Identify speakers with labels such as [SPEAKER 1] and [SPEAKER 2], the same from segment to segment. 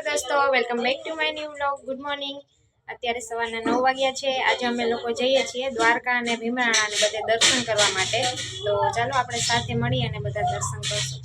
[SPEAKER 1] દોસ્તો, welcome back to my new vlog. Good morning. અત્યારે સવારના 9 વાગ્યા છે. આજે અમે લોકો જઈએ છીએ દ્વારકા અને ભીમરાણા અને બધે દર્શન કરવા માટે. તો ચાલો આપણે સાથે મળી અને બધા દર્શન કરશું.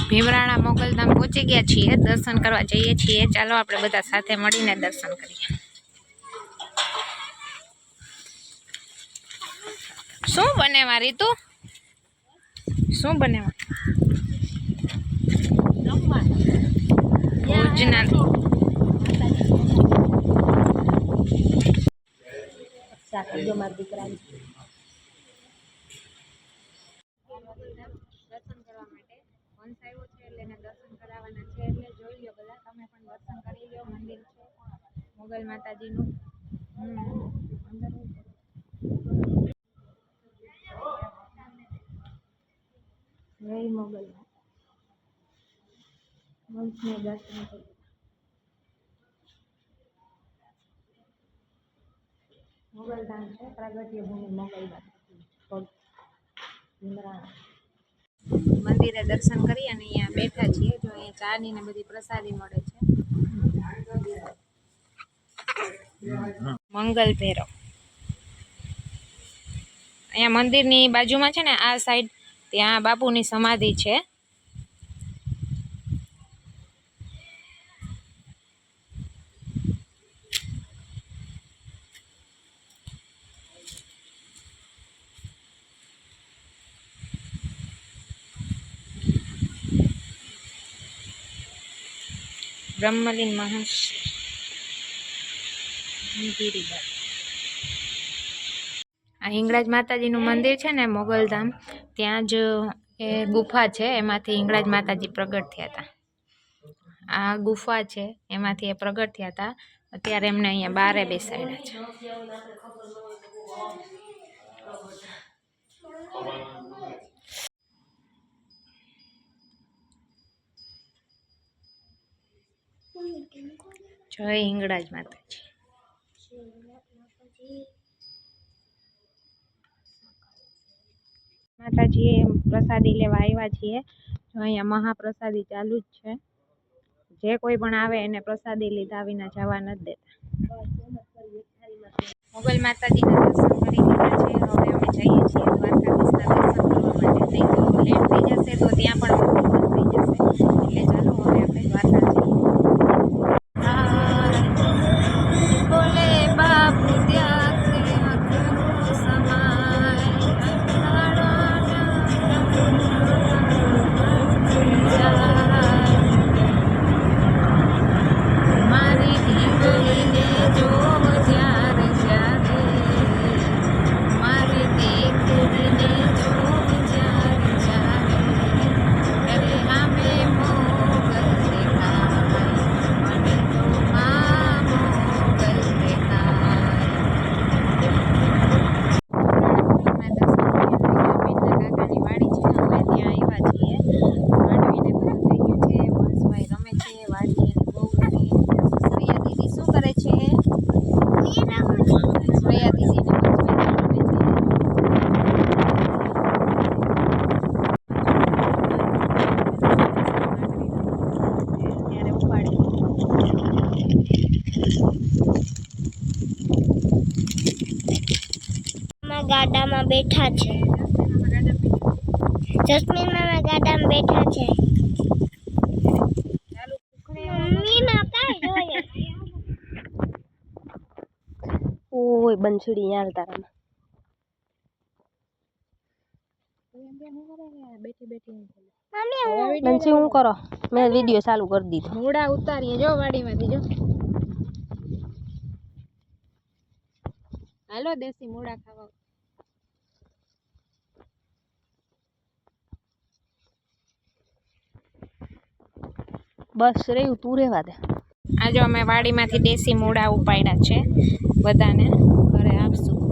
[SPEAKER 1] ભીમરાણા મોગલધામ પહોંચી ગયા છીએ, દર્શન કરવા જઈએ છીએ. ચાલો આપણે બધા સાથે મળીને દર્શન કરીએ. શું બને મારી તું? શું બને ભોજના દીકરા દર્શન કરવા માટે વંશ આવ્યો છે એટલે એને દર્શન કરાવવાના છે. એટલે જોઈ લો બધા, તમે પણ દર્શન કરી લો. મંદિર છે મોગલ માતાજીનું. જય મોગલ વંશને દર્શન કરી. મોગલધામ છે, પ્રાગટ્ય ભૂમિ મોગલધામ. મંદિરે દર્શન કરી અને અહીંયા બેઠા છીએ. જો અહીંયા ચાની ને બધી પ્રસાદી મળે છે. મંગલ ભૈરવ અહીંયા મંદિરની બાજુમાં છે ને, આ સાઈડ ત્યાં બાપુની સમાધિ છે. બ્રહ્મલીન મહર્ષિ આ હિંગળાજ માતાજીનું મંદિર છે ને મોગલધામ, ત્યાં જ એ ગુફા છે, એમાંથી હિંગળાજ માતાજી પ્રગટ થયા હતા. આ ગુફા છે, એમાંથી એ પ્રગટ થયા હતા. અત્યારે એમને અહીંયા બારે બેસાડ્યા છે. જય હિંગળાજ માતાજી. માતાજી પ્રસાદી લેવા આવ્યા છીએ. જો અહીંયા મહાપ્રસાદી ચાલુ જ છે. જે કોઈ પણ આવે એને પ્રસાદી લીધા વિના જવા નથી દેતા. મોગલ માતાજીના દર્શન કરી લીધા છે. હવે અમે જઈએ છીએ દ્વારકાધીશના દર્શન કરવા માટે. નહીં તો લેટ થઈ જશે તો ત્યાં પણ બંધ થઈ જશે. એટલે ચાલો હવે આપણે દ્વારકા જઈએ. બોલે બાપુ ત્યાં
[SPEAKER 2] ગાડામાં બેઠા છે. જસ્મીન મામા ગાડામાં બેઠા છે. ઓય બંસુડી યાર તારામાં
[SPEAKER 1] બેઠી બેઠી
[SPEAKER 2] બંસી હું કરો? મેં વિડિયો ચાલુ કરી દીધો.
[SPEAKER 1] મૂળા ઉતારીએ જો વાડીમાંથી. જો હાલો દેશી મૂળા ખાવા.
[SPEAKER 2] બસ રહ્યું તું રહેવા દે.
[SPEAKER 1] આજે અમે વાડીમાંથી દેશી મૂળા ઉપાડ્યા છે, બધાને ઘરે આપશું.